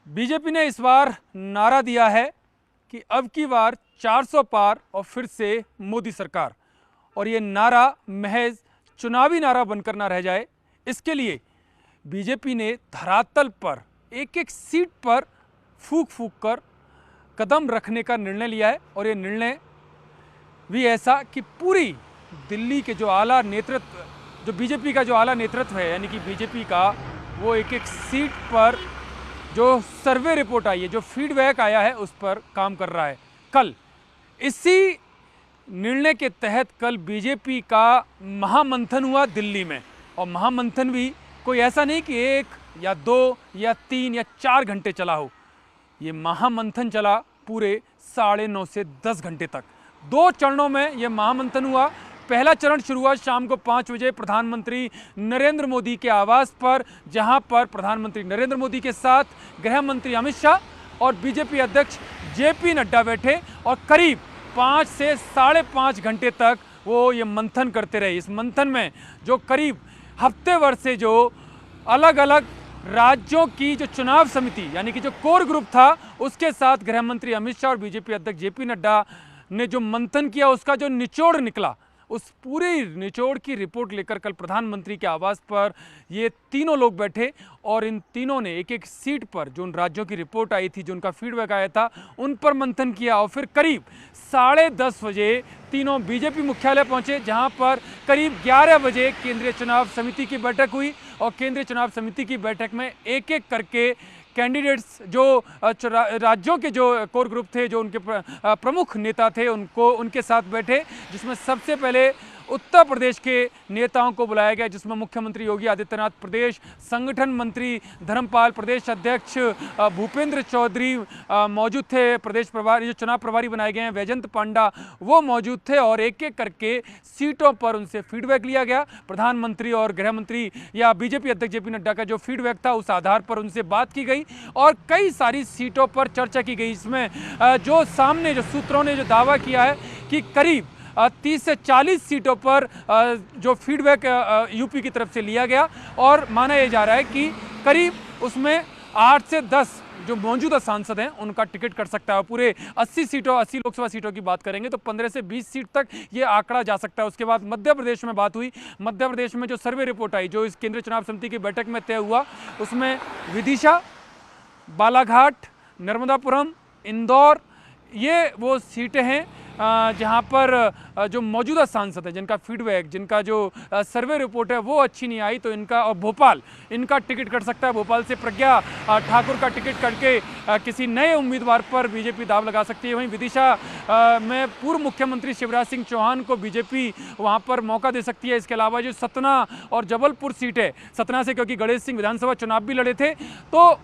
BJP ने इस बार नारा दिया है कि अब की बार 400 पार और फिर से मोदी सरकार। और ये नारा महज चुनावी नारा बनकर ना रह जाए, इसके लिए बीजेपी ने धरातल पर एक एक सीट पर फूंक फूंक कर कदम रखने का निर्णय लिया है। और ये निर्णय भी ऐसा कि पूरी दिल्ली के जो आला नेतृत्व, जो बीजेपी का जो आला नेतृत्व है, यानी कि बीजेपी का वो एक एक सीट पर जो सर्वे रिपोर्ट आई है, जो फीडबैक आया है, उस पर काम कर रहा है। कल इसी निर्णय के तहत कल बीजेपी का महामंथन हुआ दिल्ली में। और महामंथन भी कोई ऐसा नहीं कि 1 या 2 या 3 या 4 घंटे चला हो। ये महामंथन चला पूरे 9:30 से 10 घंटे तक। 2 चरणों में यह महामंथन हुआ। पहला चरण शुरू हुआ शाम को 5 बजे प्रधानमंत्री नरेंद्र मोदी के आवास पर, जहां पर प्रधानमंत्री नरेंद्र मोदी के साथ गृह मंत्री अमित शाह और बीजेपी अध्यक्ष जेपी नड्डा बैठे और करीब 5 से 5.5 घंटे तक वो ये मंथन करते रहे। इस मंथन में जो करीब हफ्ते भर से जो अलग अलग राज्यों की जो चुनाव समिति, यानी कि जो कोर ग्रुप था, उसके साथ गृह मंत्री अमित शाह और बीजेपी अध्यक्ष जेपी नड्डा ने जो मंथन किया, उसका जो निचोड़ निकला, उस पूरे निचोड़ की रिपोर्ट लेकर कल प्रधानमंत्री के आवास पर ये तीनों लोग बैठे और इन तीनों ने एक एक सीट पर जो उन राज्यों की रिपोर्ट आई थी, जो उनका फीडबैक आया था, उन पर मंथन किया। और फिर करीब 10:30 बजे तीनों बीजेपी मुख्यालय पहुंचे, जहां पर करीब 11 बजे केंद्रीय चुनाव समिति की बैठक हुई। और केंद्रीय चुनाव समिति की बैठक में एक एक करके कैंडिडेट्स, जो राज्यों के जो कोर ग्रुप थे, जो उनके प्रमुख नेता थे, उनके साथ बैठे, जिसमें सबसे पहले उत्तर प्रदेश के नेताओं को बुलाया गया, जिसमें मुख्यमंत्री योगी आदित्यनाथ, प्रदेश संगठन मंत्री धर्मपाल, प्रदेश अध्यक्ष भूपेंद्र चौधरी मौजूद थे, प्रदेश प्रभारी जो चुनाव प्रभारी बनाए गए हैं वैजंत पांडा, वो मौजूद थे। और एक एक करके सीटों पर उनसे फीडबैक लिया गया। प्रधानमंत्री और गृह मंत्री या बीजेपी अध्यक्ष जेपी नड्डा का जो फीडबैक था, उस आधार पर उनसे बात की गई और कई सारी सीटों पर चर्चा की गई। इसमें जो सामने जो सूत्रों ने जो दावा किया है कि करीब 30 से 40 सीटों पर जो फीडबैक यूपी की तरफ से लिया गया और माना यह जा रहा है कि करीब उसमें 8 से 10 जो मौजूदा सांसद हैं, उनका टिकट कट सकता है। पूरे 80 लोकसभा सीटों की बात करेंगे तो 15 से 20 सीट तक ये आंकड़ा जा सकता है। उसके बाद मध्य प्रदेश में बात हुई। मध्य प्रदेश में जो सर्वे रिपोर्ट आई, जो इस केंद्रीय चुनाव समिति की बैठक में तय हुआ, उसमें विदिशा, बालाघाट, नर्मदापुरम, इंदौर, ये वो सीटें हैं जहां पर जो मौजूदा सांसद है, जिनका फीडबैक, जिनका जो सर्वे रिपोर्ट है वो अच्छी नहीं आई, तो इनका, और भोपाल, इनका टिकट कट सकता है। भोपाल से प्रज्ञा ठाकुर का टिकट कट के किसी नए उम्मीदवार पर बीजेपी दाव लगा सकती है। वहीं विदिशा में पूर्व मुख्यमंत्री शिवराज सिंह चौहान को बीजेपी वहां पर मौका दे सकती है। इसके अलावा जो सतना और जबलपुर सीट है, सतना से क्योंकि गणेश सिंह विधानसभा चुनाव भी लड़े थे, तो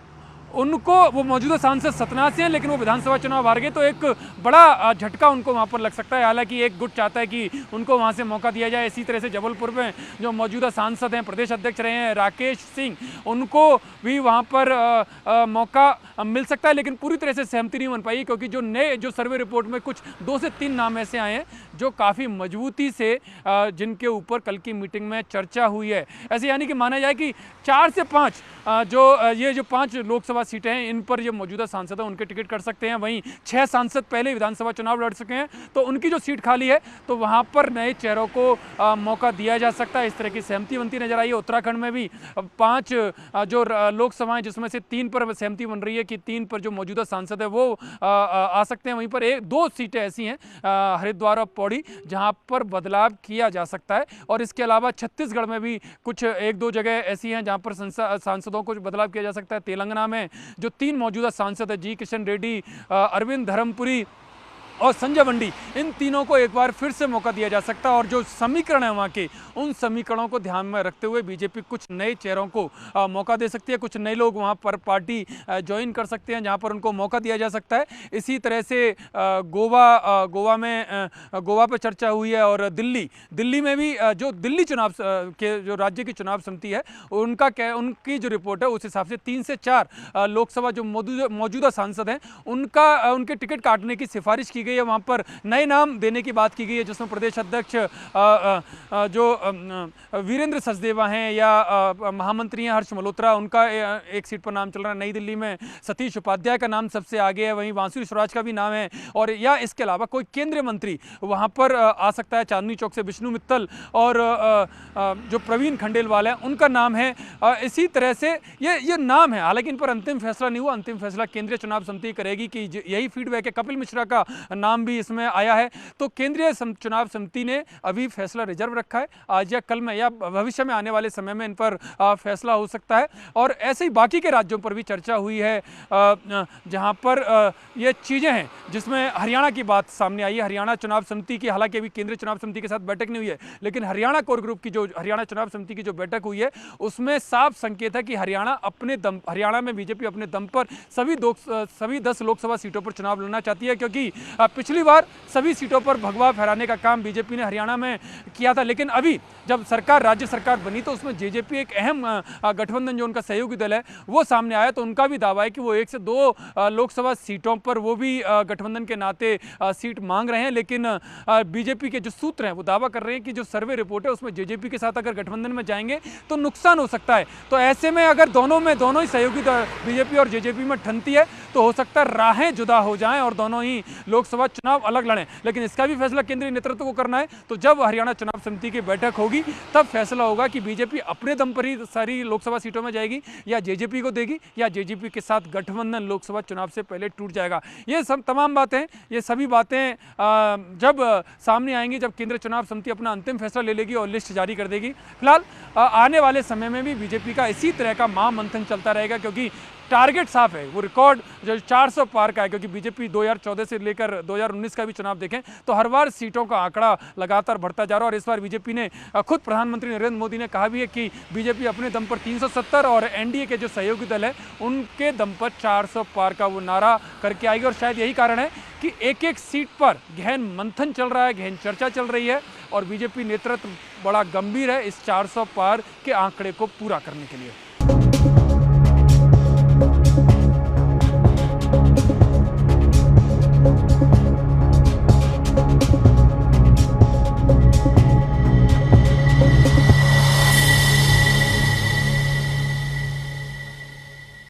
उनको, वो मौजूदा सांसद सतना से हैं लेकिन वो विधानसभा चुनाव हार गए, तो एक बड़ा झटका उनको वहां पर लग सकता है। हालांकि एक गुट चाहता है कि उनको वहां से मौका दिया जाए। इसी तरह से जबलपुर में जो मौजूदा सांसद हैं, प्रदेश अध्यक्ष रहे हैं राकेश सिंह, उनको भी वहां पर मौका मिल सकता है। लेकिन पूरी तरह से सहमति नहीं बन पाई, क्योंकि जो सर्वे रिपोर्ट में कुछ 2 से 3 नाम ऐसे आए हैं जो काफ़ी मजबूती से जिनके ऊपर कल की मीटिंग में चर्चा हुई है। ऐसे यानी कि माना जाए कि 4 से 5 ये जो 5 लोकसभा सीटें हैं, इन पर जो मौजूदा सांसद हैं उनके टिकट कर सकते हैं। वहीं 6 सांसद पहले विधानसभा चुनाव लड़ सके हैं, तो उनकी जो सीट खाली है तो वहां पर नए चेहरों को मौका दिया जा सकता है। इस तरह की सहमति बनती नजर आई है। उत्तराखंड में भी 5 जो लोकसभाएं, जिसमें से 3 पर सहमति बन रही है कि 3 पर जो मौजूदा सांसद है वो आ सकते हैं। वहीं पर 1-2 सीटें ऐसी हैं, हरिद्वार और पौड़ी, जहां पर बदलाव किया जा सकता है। और इसके अलावा छत्तीसगढ़ में भी कुछ 1-2 जगह ऐसी हैं जहां पर सांसदों को बदलाव किया जा सकता है। तेलंगाना में जो 3 मौजूदा सांसद है, जी किशन रेड्डी, अरविंद धर्मपुरी और संजय बंडी, इन तीनों को एक बार फिर से मौका दिया जा सकता है। और जो समीकरण है वहाँ के, उन समीकरणों को ध्यान में रखते हुए बीजेपी कुछ नए चेहरों को मौका दे सकती है। कुछ नए लोग वहाँ पर पार्टी ज्वाइन कर सकते हैं, जहाँ पर उनको मौका दिया जा सकता है। इसी तरह से गोवा पे चर्चा हुई है। और दिल्ली में भी जो दिल्ली चुनाव के जो राज्य की चुनाव समिति है, उनकी जो रिपोर्ट है उस हिसाब से 3 से 4 लोकसभा जो मौजूदा सांसद हैं, उनके टिकट काटने की सिफारिश की गई है, वहाँ पर नए नाम देने की बात की गई है, जिसमें प्रदेश अध्यक्ष जो वीरेंद्र सचदेवा हैं या महामंत्री हैं हर्ष मल्होत्रा, उनका एक सीट पर नाम चल रहा है। नई दिल्ली में सतीश उपाध्याय का नाम सबसे आगे है, वहीं बांसुरी स्वराज का भी नाम है, और या इसके अलावा कोई केंद्रीय मंत्री वहाँ पर आ सकता है। चांदनी चौक से विष्णु मित्तल और जो प्रवीण खंडेलवाल है उनका नाम है। इसी तरह से ये नाम है, हालांकि इन पर अंतिम फैसला नहीं हुआ। अंतिम फैसला केंद्रीय चुनाव समिति करेगी कि यही फीडबैक है। कपिल मिश्रा का नाम भी इसमें आया है, तो केंद्रीय चुनाव समिति ने अभी फैसला रिजर्व रखा है। आज या कल में या भविष्य में आने वाले समय में इन पर फैसला हो सकता है। और ऐसे ही बाकी के राज्यों पर भी चर्चा हुई है, जहां पर ये चीज़ें हैं, जिसमें हरियाणा की बात सामने आई है। हरियाणा चुनाव समिति की, हालांकि अभी केंद्रीय चुनाव समिति के साथ बैठक नहीं हुई है, लेकिन हरियाणा कोर ग्रुप की जो हरियाणा चुनाव समिति की जो बैठक हुई है उसमें साफ संकेत है कि हरियाणा में बीजेपी अपने दम पर सभी 10 लोकसभा सीटों पर चुनाव लड़ना चाहती है, क्योंकि पिछली बार सभी सीटों पर भगवा फहराने का काम बीजेपी ने हरियाणा में किया था। लेकिन अभी जब राज्य सरकार बनी तो उसमें जेजेपी एक अहम गठबंधन जो उनका सहयोगी दल है वो सामने आया, तो उनका भी दावा है कि वो 1 से 2 लोकसभा सीटों पर वो भी गठबंधन के नाते सीट मांग रहे हैं। लेकिन बीजेपी के जो सूत्र हैं वो दावा कर रहे हैं कि जो सर्वे रिपोर्ट है उसमें जेजेपी के साथ अगर गठबंधन में जाएंगे तो नुकसान हो सकता है। तो ऐसे में अगर दोनों ही सहयोगी बीजेपी और जेजेपी में ठनती है तो हो सकता है राहें जुदा हो जाएं और दोनों ही लोकसभा चुनाव अलग लड़ें। लेकिन इसका भी फैसला केंद्रीय नेतृत्व को करना है। तो जब हरियाणा चुनाव समिति की बैठक होगी तब फैसला होगा कि बीजेपी अपने दम पर ही सारी लोकसभा सीटों में जाएगी या जेजेपी को देगी, या जेजेपी के साथ गठबंधन लोकसभा चुनाव से पहले टूट जाएगा। ये सब तमाम बातें, ये सभी बातें जब सामने आएंगी, जब केंद्रीय चुनाव समिति अपना अंतिम फैसला ले लेगी और लिस्ट जारी कर देगी। फिलहाल आने वाले समय में भी बीजेपी का इसी तरह का महामंथन चलता रहेगा, क्योंकि टारगेट साफ है। वो रिकॉर्ड जो 400 पार का है, क्योंकि बीजेपी 2014 से लेकर 2019 का भी चुनाव देखें तो हर बार सीटों का आंकड़ा लगातार बढ़ता जा रहा है। और इस बार बीजेपी ने, खुद प्रधानमंत्री नरेंद्र मोदी ने कहा भी है कि बीजेपी अपने दम पर 370 और एनडीए के जो सहयोगी दल है उनके दम पर 400 पार का वो नारा करके आएगी। और शायद यही कारण है कि एक सीट पर गहन मंथन चल रहा है, गहन चर्चा चल रही है, और बीजेपी नेतृत्व बड़ा गंभीर है इस 400 पार के आंकड़े को पूरा करने के लिए।